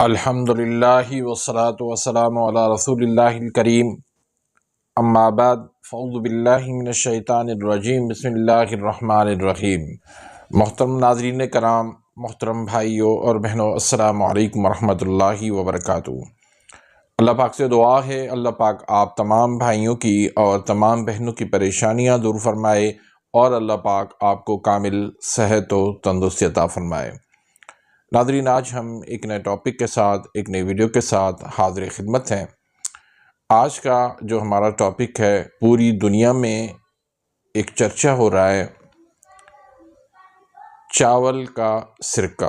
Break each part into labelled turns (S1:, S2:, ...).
S1: अल्हम्दुलिल्लाहि वस्सलातु वस्सलामु अला रसूलिल्लाहिल करीम अम्मा बाद फ़अऊज़ु बिल्लाहि मिनश शैतानिर रजीम बिस्मिल्लाहिर रहमानिर रहीम। मोहतरम नाज़रीन कराम, मोहतरम भाइयों और बहनों, अस्सलामु अलैकुम वरहमतुल्लाहि वबरकातुहू। अल्लाह पाक से दुआ है, अल्लाह पाक आप तमाम भाइयों की और तमाम बहनों की परेशानियाँ दूर फरमाए और अल्लाह पाक आपको कामिल सेहत व तंदुरुस्ती अता फरमाए। नाज़रीन, आज हम एक नए टॉपिक के साथ, एक नई वीडियो के साथ हाज़िर खिदमत हैं। आज का जो हमारा टॉपिक है, पूरी दुनिया में एक चर्चा हो रहा है, चावल का सिरका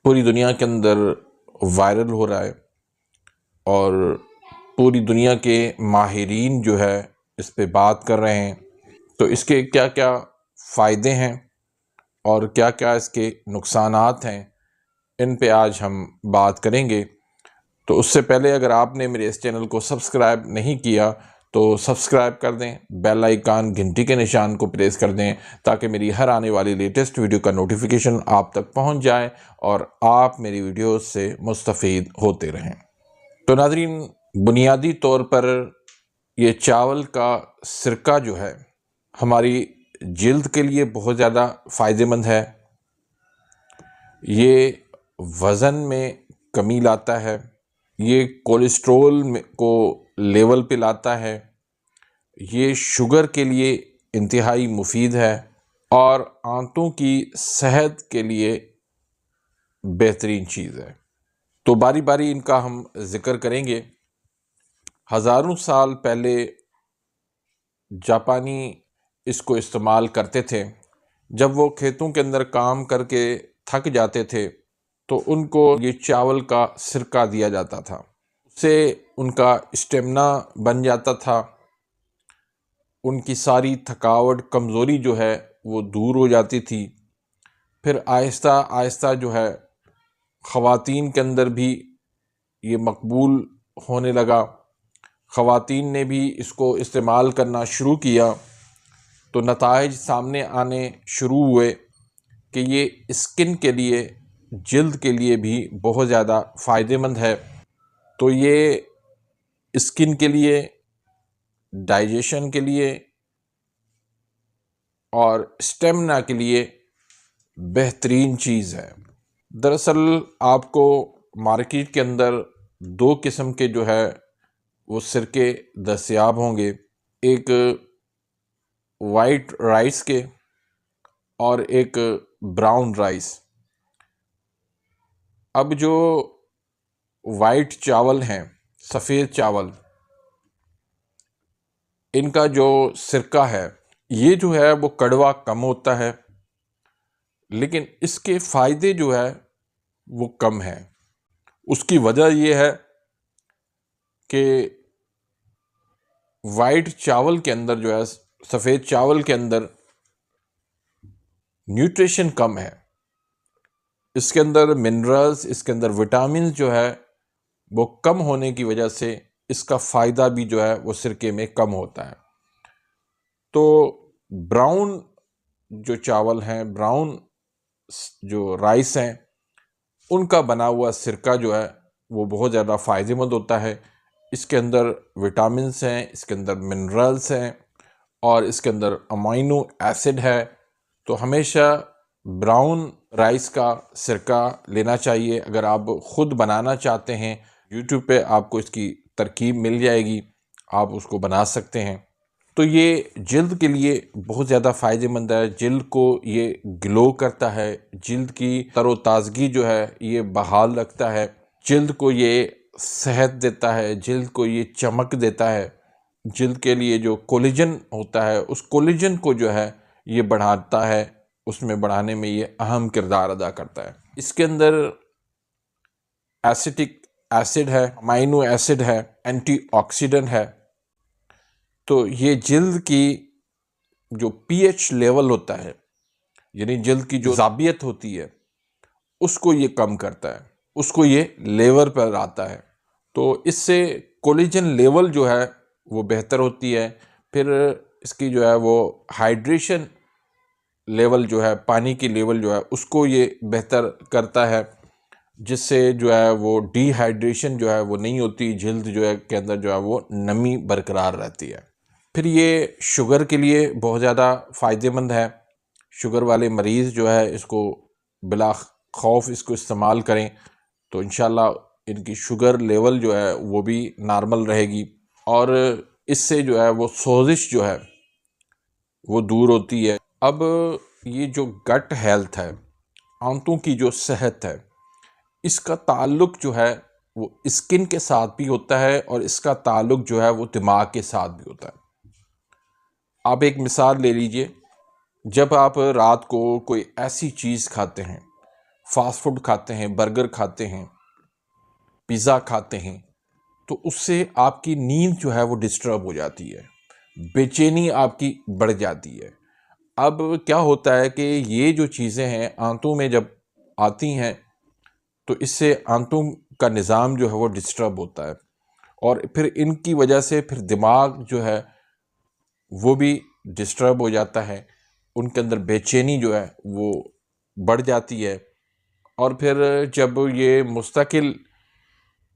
S1: पूरी दुनिया के अंदर वायरल हो रहा है और पूरी दुनिया के माहिरीन जो है इस पे बात कर रहे हैं। तो इसके क्या क्या फ़ायदे हैं और क्या क्या इसके नुकसानात हैं, इन पे आज हम बात करेंगे। तो उससे पहले अगर आपने मेरे इस चैनल को सब्सक्राइब नहीं किया तो सब्सक्राइब कर दें, बेल आइकन घंटी के निशान को प्रेस कर दें ताकि मेरी हर आने वाली लेटेस्ट वीडियो का नोटिफिकेशन आप तक पहुंच जाए और आप मेरी वीडियोस से मुस्तफ़ीद होते रहें। तो नाज़रीन, बुनियादी तौर पर ये चावल का सिरका जो है हमारी जिल्द के लिए बहुत ज़्यादा फ़ायदेमंद है। ये वज़न में कमी लाता है, ये कोलेस्ट्रोल को लेवल पे लाता है, ये शुगर के लिए इंतहाई मुफीद है और आंतों की सेहत के लिए बेहतरीन चीज़ है। तो बारी बारी इनका हम ज़िक्र करेंगे। हज़ारों साल पहले जापानी इसको इस्तेमाल करते थे। जब वो खेतों के अंदर काम करके थक जाते थे तो उनको ये चावल का सिरका दिया जाता था। उससे उनका स्टेमिना बन जाता था, उनकी सारी थकावट, कमज़ोरी जो है वो दूर हो जाती थी। फिर आहिस्ता आहिस्ता जो है ख़वातीन के अंदर भी ये मकबूल होने लगा। ख़वातीन ने भी इसको इस्तेमाल करना शुरू किया तो नताइज सामने आने शुरू हुए कि ये स्किन के लिए, जिल्द के लिए भी बहुत ज़्यादा फ़ायदेमंद है। तो ये स्किन के लिए, डाइजेशन के लिए और स्टेमिना के लिए बेहतरीन चीज़ है। दरअसल आपको मार्केट के अंदर दो किस्म के जो है वो सिरके दस्तयाब होंगे, एक वाइट राइस के और एक ब्राउन राइस। अब जो वाइट चावल हैं, सफ़ेद चावल, इनका जो सिरका है ये जो है वो कड़वा कम होता है, लेकिन इसके फ़ायदे जो है वो कम हैं। उसकी वजह ये है कि वाइट चावल के अंदर जो है, सफ़ेद चावल के अंदर न्यूट्रिशन कम है। इसके अंदर मिनरल्स, इसके अंदर विटामिन जो है वो कम होने की वजह से इसका फ़ायदा भी जो है वो सिरके में कम होता है। तो ब्राउन जो चावल हैं, ब्राउन जो राइस हैं, उनका बना हुआ सिरका जो है वो बहुत ज़्यादा फ़ायदेमंद होता है। इसके अंदर विटामिन्स हैं, इसके अंदर मिनरल्स हैं और इसके अंदर अमाइनो एसिड है। तो हमेशा ब्राउन राइस का सिरका लेना चाहिए। अगर आप ख़ुद बनाना चाहते हैं, यूट्यूब पे आपको इसकी तरकीब मिल जाएगी, आप उसको बना सकते हैं। तो ये जिल्द के लिए बहुत ज़्यादा फ़ायदेमंद है। जिल्द को ये ग्लो करता है, जिल्द की तरोताज़गी जो है ये बहाल रखता है, जिल्द को ये सेहत देता है, जिल्द को ये चमक देता है। जिल्द के लिए जो कोलेजन होता है, उस कोलेजन को जो है ये बढ़ाता है, उसमें बढ़ाने में ये अहम किरदार अदा करता है। इसके अंदर एसिटिक एसिड है, अमाइनो एसिड है, एंटीऑक्सीडेंट है। तो ये जिल्द की जो पीएच लेवल होता है, यानी जिल्द की जो ज़ाबियत होती है, उसको ये कम करता है, उसको ये लेवल पर आता है। तो इससे कोलेजन लेवल जो है वो बेहतर होती है। फिर इसकी जो है वो हाइड्रेशन लेवल जो है, पानी की लेवल जो है, उसको ये बेहतर करता है। जिससे जो है वो डिहाइड्रेशन जो है वो नहीं होती, जल्द जो है के अंदर जो है वो नमी बरकरार रहती है। फिर ये शुगर के लिए बहुत ज़्यादा फ़ायदेमंद है। शुगर वाले मरीज़ जो है इसको बिला खौफ इसको इस्तेमाल करें तो इंशाल्लाह इनकी शुगर लेवल जो है वो भी नॉर्मल रहेगी, और इससे जो है वो सोजिश जो है वो दूर होती है। अब ये जो गट हेल्थ है, आंतों की जो सेहत है, इसका ताल्लुक जो है वो स्किन के साथ भी होता है और इसका ताल्लुक जो है वो दिमाग के साथ भी होता है। आप एक मिसाल ले लीजिए, जब आप रात को कोई ऐसी चीज़ खाते हैं, फास्ट फूड खाते हैं, बर्गर खाते हैं, पिज़्ज़ा खाते हैं, तो उससे आपकी नींद जो है वो डिस्टर्ब हो जाती है, बेचैनी आपकी बढ़ जाती है। अब क्या होता है कि ये जो चीज़ें हैं आंतों में जब आती हैं तो इससे आंतों का निज़ाम जो है वो डिस्टर्ब होता है, और फिर इनकी वजह से फिर दिमाग जो है वो भी डिस्टर्ब हो जाता है, उनके अंदर बेचैनी जो है वो बढ़ जाती है, और फिर जब ये मुस्तकिल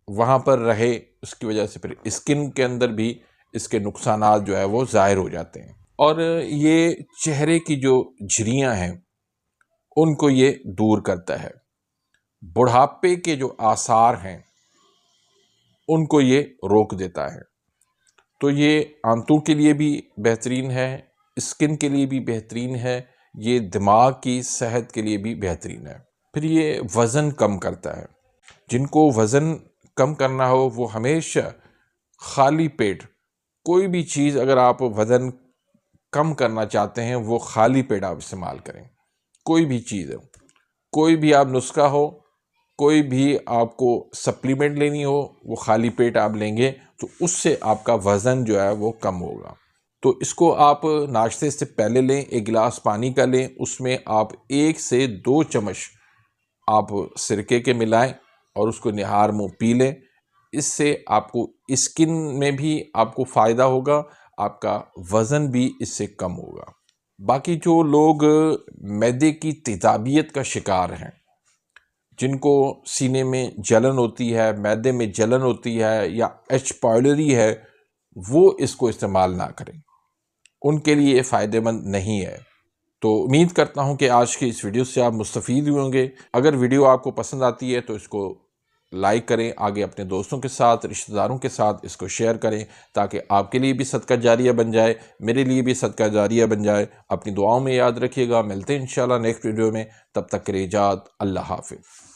S1: वहाँ पर रहे उसकी वजह से फिर स्किन के अंदर भी इसके नुकसानात जो है वो ज़ाहिर हो जाते हैं, और ये चेहरे की जो झुर्रियाँ हैं उनको ये दूर करता है। बुढ़ापे के जो आसार हैं उनको ये रोक देता है। तो ये आंतों के लिए भी बेहतरीन है, स्किन के लिए भी बेहतरीन है, ये दिमाग की सेहत के लिए भी बेहतरीन है। फिर ये वज़न कम करता है। जिनको वज़न कम करना हो वो हमेशा खाली पेट कोई भी चीज़, अगर आप वज़न कम करना चाहते हैं वो खाली पेट आप इस्तेमाल करें। कोई भी चीज़ हो, कोई भी आप नुस्खा हो, कोई भी आपको सप्लीमेंट लेनी हो, वो खाली पेट आप लेंगे तो उससे आपका वज़न जो है वो कम होगा। तो इसको आप नाश्ते से पहले लें, एक गिलास पानी का लें, उसमें आप 1 से 2 चम्मच आप सिरके के मिलाएं और उसको निहार मुँह पी लें। इससे आपको स्किन में भी आपको फ़ायदा होगा, आपका वज़न भी इससे कम होगा। बाकी जो लोग मैदे की तेज़ाबियत का शिकार हैं, जिनको सीने में जलन होती है, मैदे में जलन होती है या एच पायलोरी है, वो इसको इस्तेमाल ना करें, उनके लिए फ़ायदेमंद नहीं है। तो उम्मीद करता हूं कि आज की इस वीडियो से आप मुस्तफ़ीद हुए होंगे। अगर वीडियो आपको पसंद आती है तो इसको लाइक करें, आगे अपने दोस्तों के साथ, रिश्तेदारों के साथ इसको शेयर करें, ताकि आपके लिए भी सदका जारिया बन जाए, मेरे लिए भी सदका जारिया बन जाए। अपनी दुआओं में याद रखिएगा। मिलते हैं इंशाल्लाह नेक्स्ट वीडियो में, तब तक के लिए इजाज़त। अल्लाह हाफ़िज़।